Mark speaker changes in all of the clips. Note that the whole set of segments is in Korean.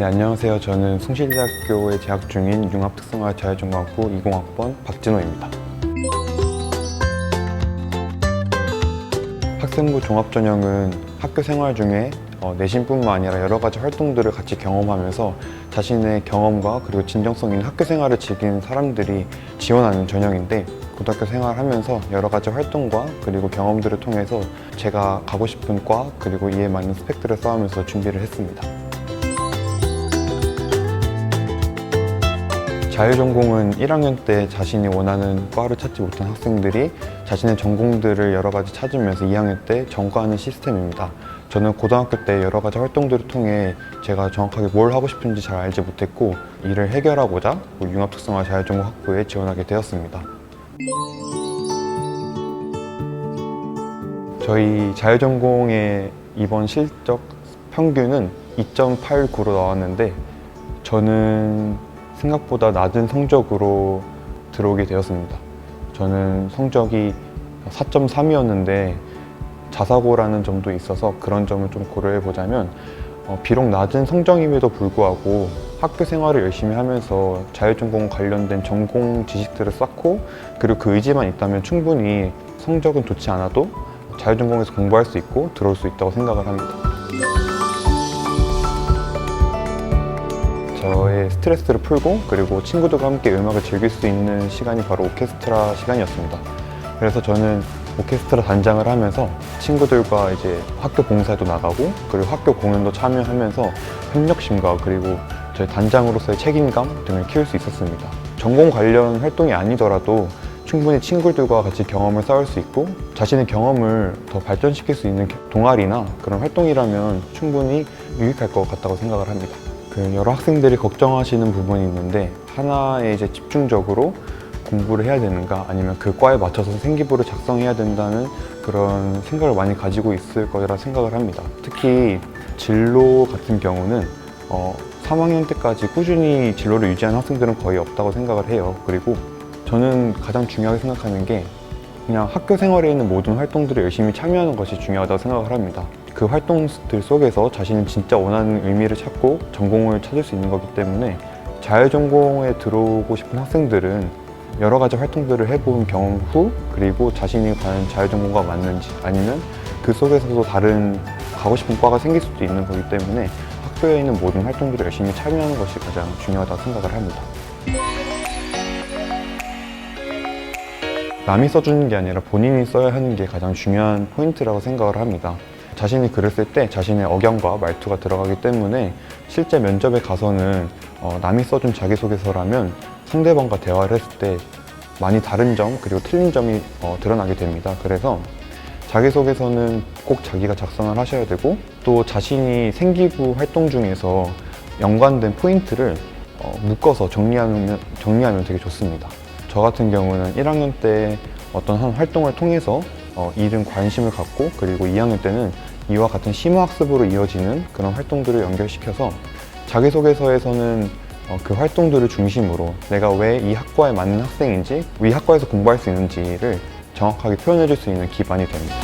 Speaker 1: 네, 안녕하세요. 저는 숭실대학교에 재학 중인 융합특성화 자율전공학부 20학번 박진호입니다. 학생부 종합전형은 학교 생활 중에 내신뿐만 아니라 여러 가지 활동들을 같이 경험하면서 자신의 경험과 그리고 진정성 있는 학교 생활을 즐기는 사람들이 지원하는 전형인데, 고등학교 생활하면서 여러 가지 활동과 그리고 경험들을 통해서 제가 가고 싶은 과 그리고 이에 맞는 스펙들을 쌓으면서 준비를 했습니다. 자율전공은 1학년 때 자신이 원하는 과를 찾지 못한 학생들이 자신의 전공들을 여러 가지 찾으면서 2학년 때 전과하는 시스템입니다. 저는 고등학교 때 여러 가지 활동들을 통해 제가 정확하게 뭘 하고 싶은지 잘 알지 못했고, 이를 해결하고자 융합특성화 자율전공 학부에 지원하게 되었습니다. 저희 자율전공의 이번 실적 평균은 2.89로 나왔는데, 저는 생각보다 낮은 성적으로 들어오게 되었습니다. 저는 성적이 4.3이었는데 자사고라는 점도 있어서 그런 점을 좀 고려해 보자면, 비록 낮은 성적임에도 불구하고 학교 생활을 열심히 하면서 자율전공 관련된 전공 지식들을 쌓고, 그리고 그 의지만 있다면 충분히 성적은 좋지 않아도 자율전공에서 공부할 수 있고 들어올 수 있다고 생각을 합니다. 저의 스트레스를 풀고 그리고 친구들과 함께 음악을 즐길 수 있는 시간이 바로 오케스트라 시간이었습니다. 그래서 저는 오케스트라 단장을 하면서 친구들과 이제 학교 봉사도 나가고 그리고 학교 공연도 참여하면서 협력심과 그리고 저희 단장으로서의 책임감 등을 키울 수 있었습니다. 전공 관련 활동이 아니더라도 충분히 친구들과 같이 경험을 쌓을 수 있고 자신의 경험을 더 발전시킬 수 있는 동아리나 그런 활동이라면 충분히 유익할 것 같다고 생각을 합니다. 여러 학생들이 걱정하시는 부분이 있는데, 하나에 이제 집중적으로 공부를 해야 되는가 아니면 그 과에 맞춰서 생기부를 작성해야 된다는 그런 생각을 많이 가지고 있을 거라 생각을 합니다. 특히 진로 같은 경우는 3학년 때까지 꾸준히 진로를 유지하는 학생들은 거의 없다고 생각을 해요. 그리고 저는 가장 중요하게 생각하는 게 그냥 학교 생활에 있는 모든 활동들을 열심히 참여하는 것이 중요하다고 생각을 합니다. 그 활동들 속에서 자신이 진짜 원하는 의미를 찾고 전공을 찾을 수 있는 거기 때문에 자율전공에 들어오고 싶은 학생들은 여러 가지 활동들을 해본 경험 후, 그리고 자신이 과연 자율전공과 맞는지 아니면 그 속에서도 다른 가고 싶은 과가 생길 수도 있는 거기 때문에 학교에 있는 모든 활동들을 열심히 참여하는 것이 가장 중요하다고 생각을 합니다. 남이 써주는 게 아니라 본인이 써야 하는 게 가장 중요한 포인트라고 생각을 합니다. 자신이 글을 쓸 때 자신의 억양과 말투가 들어가기 때문에 실제 면접에 가서는 남이 써준 자기소개서라면 상대방과 대화를 했을 때 많이 다른 점 그리고 틀린 점이 드러나게 됩니다. 그래서 자기소개서는 꼭 자기가 작성을 하셔야 되고, 또 자신이 생기부 활동 중에서 연관된 포인트를 묶어서 정리하면 되게 좋습니다. 저 같은 경우는 1학년 때 어떤 한 활동을 통해서 이른 관심을 갖고, 그리고 2학년 때는 이와 같은 심화학습으로 이어지는 그런 활동들을 연결시켜서 자기소개서에서는 그 활동들을 중심으로 내가 왜 이 학과에 맞는 학생인지, 이 학과에서 공부할 수 있는지를 정확하게 표현해 줄 수 있는 기반이 됩니다.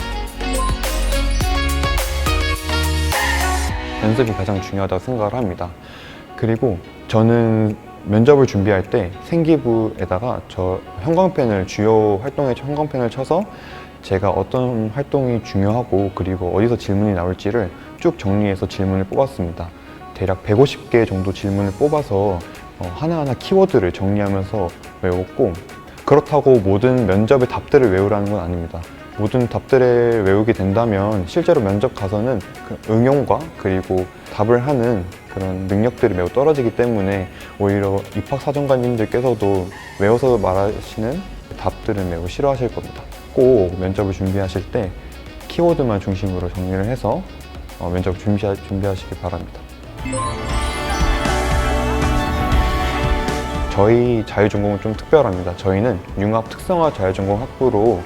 Speaker 1: 연습이 가장 중요하다고 생각을 합니다. 그리고 저는 면접을 준비할 때 생기부에다가 주요 활동의 형광펜을 쳐서 제가 어떤 활동이 중요하고 그리고 어디서 질문이 나올지를 쭉 정리해서 질문을 뽑았습니다. 대략 150개 정도 질문을 뽑아서 하나하나 키워드를 정리하면서 외웠고, 그렇다고 모든 면접의 답들을 외우라는 건 아닙니다. 모든 답들을 외우게 된다면 실제로 면접 가서는 그 응용과 그리고 답을 하는 그런 능력들이 매우 떨어지기 때문에 오히려 입학사정관님들께서도 외워서 말하시는 답들을 매우 싫어하실 겁니다. 꼭 면접을 준비하실 때 키워드만 중심으로 정리를 해서 면접을 준비하시기 바랍니다. 저희 자율전공은 좀 특별합니다. 저희는 융합특성화 자율전공 학부로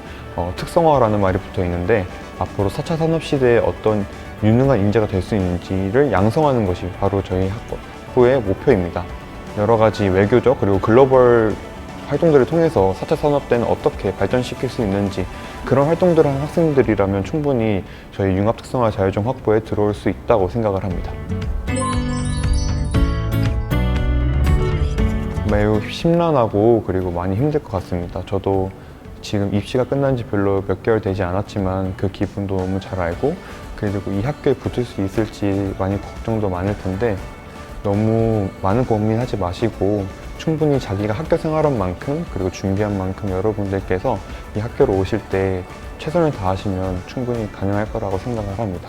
Speaker 1: 특성화라는 말이 붙어 있는데, 앞으로 4차 산업시대에 어떤 유능한 인재가 될 수 있는지를 양성하는 것이 바로 저희 학부의 목표입니다. 여러 가지 외교적 그리고 글로벌 활동들을 통해서 4차 산업 때는 어떻게 발전시킬 수 있는지, 그런 활동들을 하는 학생들이라면 충분히 저희 융합특성화 자율전공 학부에 들어올 수 있다고 생각을 합니다. 매우 심란하고 그리고 많이 힘들 것 같습니다. 저도 지금 입시가 끝난 지 별로 몇 개월 되지 않았지만 그 기분도 너무 잘 알고, 그리고 이 학교에 붙을 수 있을지 많이 걱정도 많을 텐데 너무 많은 고민하지 마시고 충분히 자기가 학교 생활한 만큼 그리고 준비한 만큼 여러분들께서 이 학교로 오실 때 최선을 다하시면 충분히 가능할 거라고 생각을 합니다.